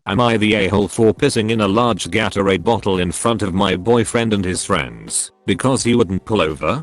Am I the a-hole for pissing in a large Gatorade bottle in front of my boyfriend and his friends because he wouldn't pull over?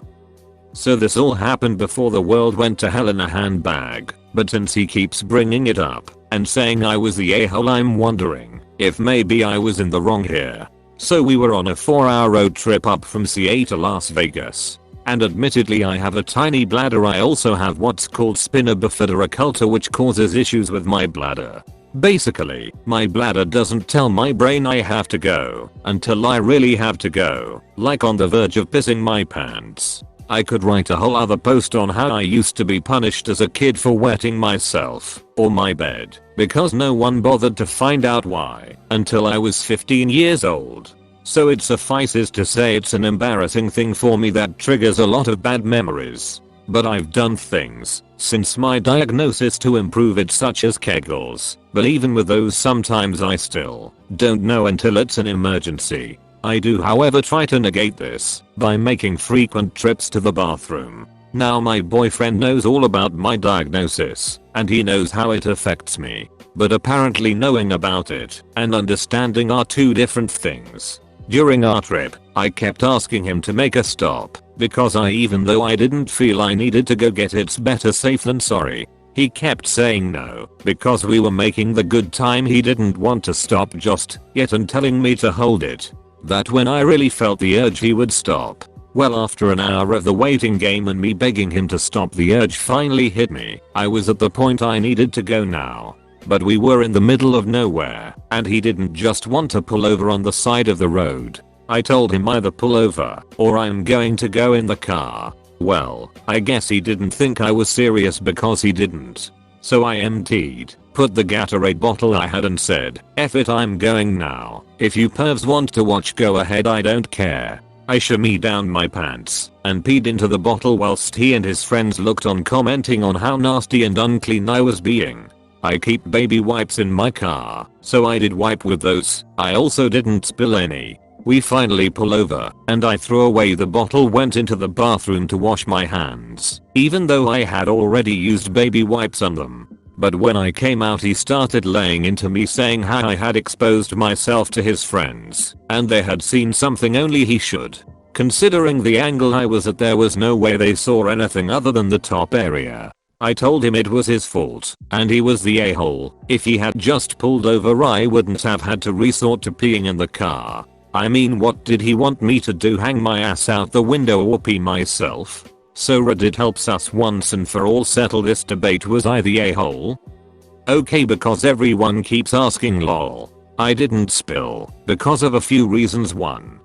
So this all happened before the world went to hell in a handbag, but since he keeps bringing it up and saying I was the a-hole, I'm wondering if maybe I was in the wrong here. So we were on a 4-hour road trip up from CA to Las Vegas. And admittedly I have a tiny bladder. I also have what's called spina bifida occulta, which causes issues with my bladder. Basically, my bladder doesn't tell my brain I have to go until I really have to go, like on the verge of pissing my pants. I could write a whole other post on how I used to be punished as a kid for wetting myself or my bed because no one bothered to find out why until I was 15 years old. So it suffices to say it's an embarrassing thing for me that triggers a lot of bad memories. But I've done things since my diagnosis to improve it, such as Kegels, but even with those sometimes I still don't know until it's an emergency. I do however try to negate this by making frequent trips to the bathroom. Now my boyfriend knows all about my diagnosis and he knows how it affects me, but apparently knowing about it and understanding are two different things. During our trip, I kept asking him to make a stop because even though I didn't feel I needed to go get it's better safe than sorry, he kept saying no because we were making the good time. He didn't want to stop just yet and telling me to hold it. That when I really felt the urge he would stop. Well, after an hour of the waiting game and me begging him to stop, the urge finally hit me. I was at the point I needed to go now. But we were in the middle of nowhere and he didn't just want to pull over on the side of the road. I told him either pull over or I'm going to go in the car. Well, I guess he didn't think I was serious because he didn't. So I emptied, put the Gatorade bottle I had and said, "F it, I'm going now. If you pervs want to watch, go ahead, I don't care." I shimmied down my pants and peed into the bottle whilst he and his friends looked on, commenting on how nasty and unclean I was being. I keep baby wipes in my car, so I did wipe with those. I also didn't spill any. We finally pull over and I threw away the bottle, went into the bathroom to wash my hands, even though I had already used baby wipes on them. But when I came out he started laying into me saying how I had exposed myself to his friends and they had seen something only he should. Considering the angle I was at, there was no way they saw anything other than the top area. I told him it was his fault and he was the a-hole. If he had just pulled over I wouldn't have had to resort to peeing in the car. I mean, what did he want me to do, hang my ass out the window or pee myself? So Reddit helps us once and for all settle this debate. Was I the a-hole? Okay, because everyone keeps asking, lol. I didn't spill because of a few reasons. 1.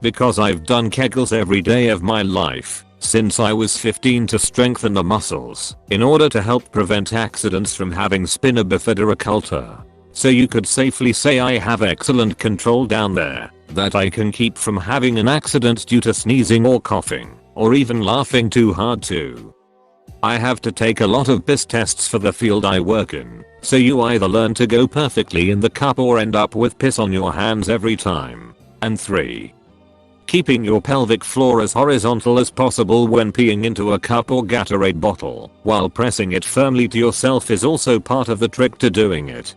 Because I've done Kegels every day of my life since I was 15 to strengthen the muscles in order to help prevent accidents from having spina bifida occulta. So you could safely say I have excellent control down there that I can keep from having an accident due to sneezing or coughing or even laughing too hard too. I have to take a lot of piss tests for the field I work in, so you either learn to go perfectly in the cup or end up with piss on your hands every time. And 3. Keeping your pelvic floor as horizontal as possible when peeing into a cup or Gatorade bottle while pressing it firmly to yourself is also part of the trick to doing it.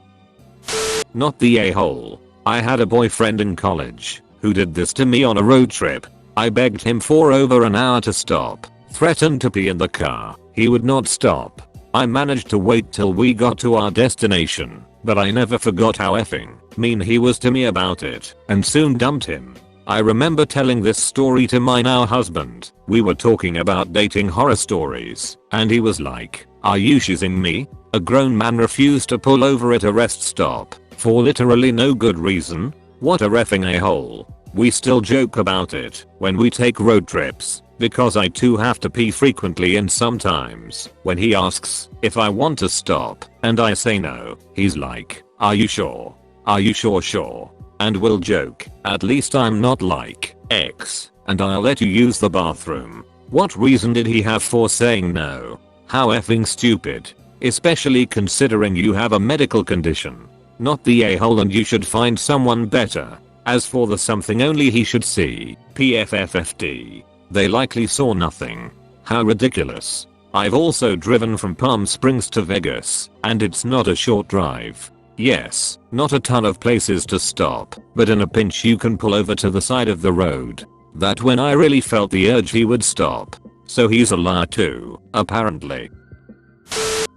Not the a-hole. I had a boyfriend in college who did this to me on a road trip. I begged him for over an hour to stop, threatened to pee in the car. He would not stop. I managed to wait till we got to our destination, but I never forgot how effing mean he was to me about it and soon dumped him. I remember telling this story to my now husband. We were talking about dating horror stories and he was like, "Are you shitting me?" A grown man refused to pull over at a rest stop for literally no good reason. What a reffing a-hole. We still joke about it when we take road trips because I too have to pee frequently, and sometimes when he asks if I want to stop and I say no, he's like, "Are you sure? Are you sure?" And we'll joke, "At least I'm not like X and I'll let you use the bathroom." What reason did he have for saying no? How effing stupid. Especially considering you have a medical condition. Not the a-hole and you should find someone better. As for the something only he should see, PFFFD. They likely saw nothing. How ridiculous. I've also driven from Palm Springs to Vegas, and it's not a short drive. Yes, not a ton of places to stop, but in a pinch you can pull over to the side of the road. That when I really felt the urge he would stop. So he's a liar too, apparently.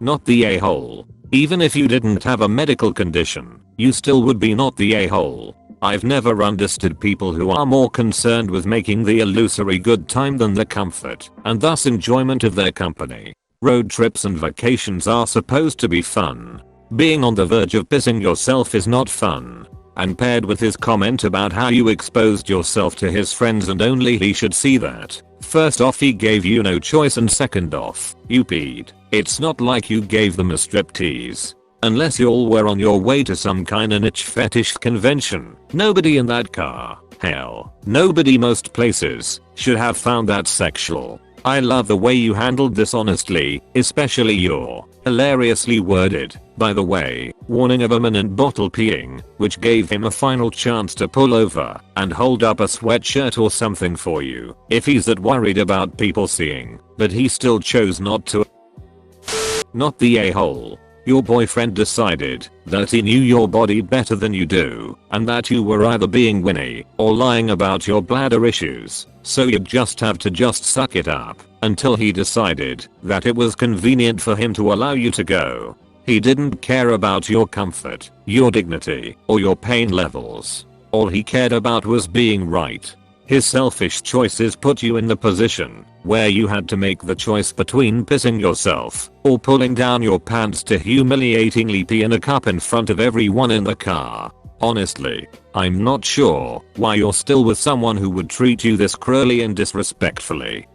Not the a-hole. Even if you didn't have a medical condition, you still would be not the a-hole. I've never understood people who are more concerned with making the illusory good time than the comfort and thus enjoyment of their company. Road trips and vacations are supposed to be fun. Being on the verge of pissing yourself is not fun. And paired with his comment about how you exposed yourself to his friends and only he should see that. First off, he gave you no choice, and second off, you peed. It's not like you gave them a striptease. Unless y'all were on your way to some kinda niche fetish convention. Nobody in that car, hell, nobody most places, should have found that sexual. I love the way you handled this honestly, especially your hilariously worded, by the way, warning of imminent bottle peeing, which gave him a final chance to pull over and hold up a sweatshirt or something for you if he's that worried about people seeing, but he still chose not to. Not the a-hole. Your boyfriend decided that he knew your body better than you do and that you were either being whinny or lying about your bladder issues, so you'd just have to suck it up until he decided that it was convenient for him to allow you to go. He didn't care about your comfort, your dignity, or your pain levels. All he cared about was being right. His selfish choices put you in the position where you had to make the choice between pissing yourself or pulling down your pants to humiliatingly pee in a cup in front of everyone in the car. Honestly, I'm not sure why you're still with someone who would treat you this cruelly and disrespectfully.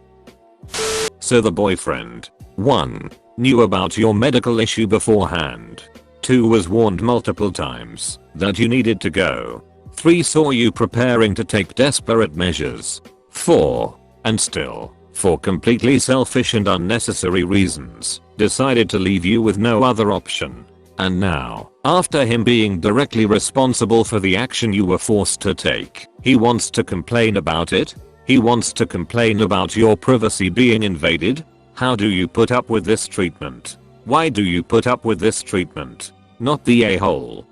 So the boyfriend 1. Knew about your medical issue beforehand. 2. Was warned multiple times that you needed to go. 3. Saw you preparing to take desperate measures. 4. And still, for completely selfish and unnecessary reasons, decided to leave you with no other option. And now, after him being directly responsible for the action you were forced to take, he wants to complain about it? He wants to complain about your privacy being invaded? How do you put up with this treatment? Why do you put up with this treatment? Not the a-hole.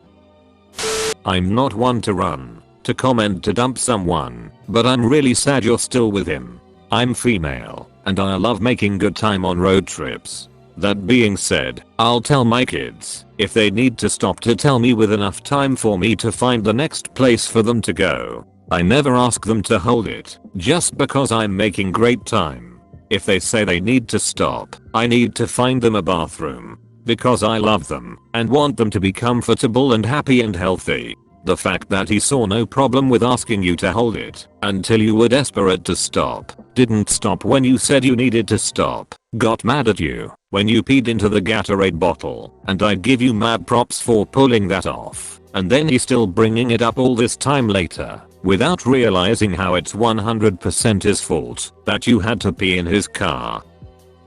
I'm not one to run, to comment, to dump someone, but I'm really sad you're still with him. I'm female, and I love making good time on road trips. That being said, I'll tell my kids if they need to stop to tell me with enough time for me to find the next place for them to go. I never ask them to hold it, just because I'm making great time. If they say they need to stop, I need to find them a bathroom. Because I love them and want them to be comfortable and happy and healthy. The fact that he saw no problem with asking you to hold it until you were desperate to stop, didn't stop when you said you needed to stop, got mad at you when you peed into the Gatorade bottle, and I'd give you mad props for pulling that off, and then he's still bringing it up all this time later without realizing how it's 100% his fault that you had to pee in his car.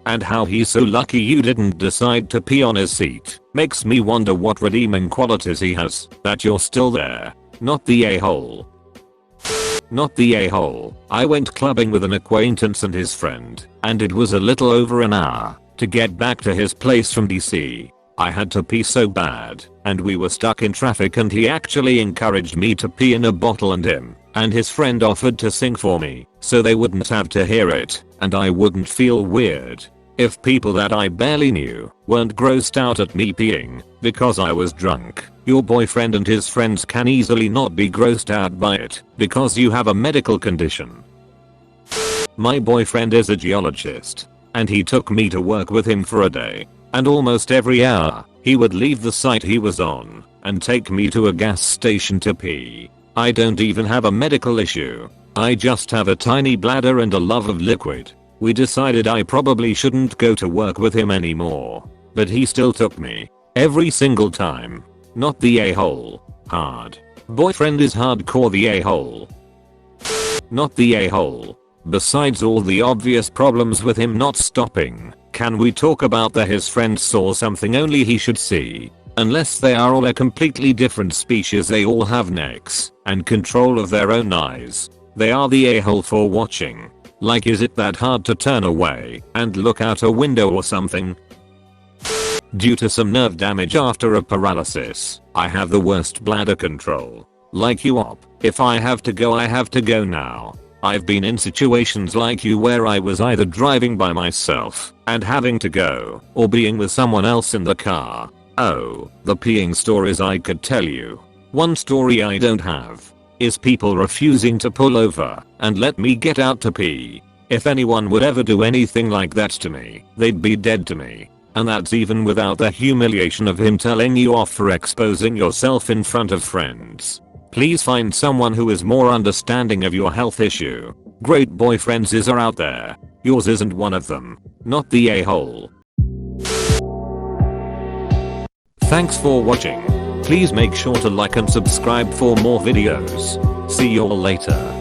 And how he's so lucky you didn't decide to pee on his seat makes me wonder what redeeming qualities he has that you're still there. Not the a-hole. Not the a-hole. I went clubbing with an acquaintance and his friend, and it was a little over an hour to get back to his place from DC. I had to pee so bad, and we were stuck in traffic, and he actually encouraged me to pee in a bottle, and him and his friend offered to sing for me so they wouldn't have to hear it and I wouldn't feel weird. If people that I barely knew weren't grossed out at me peeing because I was drunk, your boyfriend and his friends can easily not be grossed out by it because you have a medical condition. My boyfriend is a geologist, and he took me to work with him for a day, and almost every hour he would leave the site he was on and take me to a gas station to pee. I don't even have a medical issue. I just have a tiny bladder and a love of liquid. We decided I probably shouldn't go to work with him anymore, but he still took me every single time. Not the a-hole. Hard. Boyfriend is hardcore the a-hole. Not the a-hole. Besides all the obvious problems with him not stopping, can we talk about that his friend saw something only he should see? Unless they are all a completely different species, they all have necks and control of their own eyes. They are the a-hole for watching. Like, is it that hard to turn away and look out a window or something? due to some nerve damage after a paralysis. I have the worst bladder control. Like you op, if I have to go I have to go now. I've been in situations like you where I was either driving by myself and having to go, or being with someone else in the car. Oh, the peeing stories I could tell you. One story I don't have is people refusing to pull over and let me get out to pee. If anyone would ever do anything like that to me, they'd be dead to me. And that's even without the humiliation of him telling you off for exposing yourself in front of friends. Please find someone who is more understanding of your health issue. Great boyfriends are out there. Yours isn't one of them. Not the a-hole. Thanks for watching. Please make sure to like and subscribe for more videos. See you all later.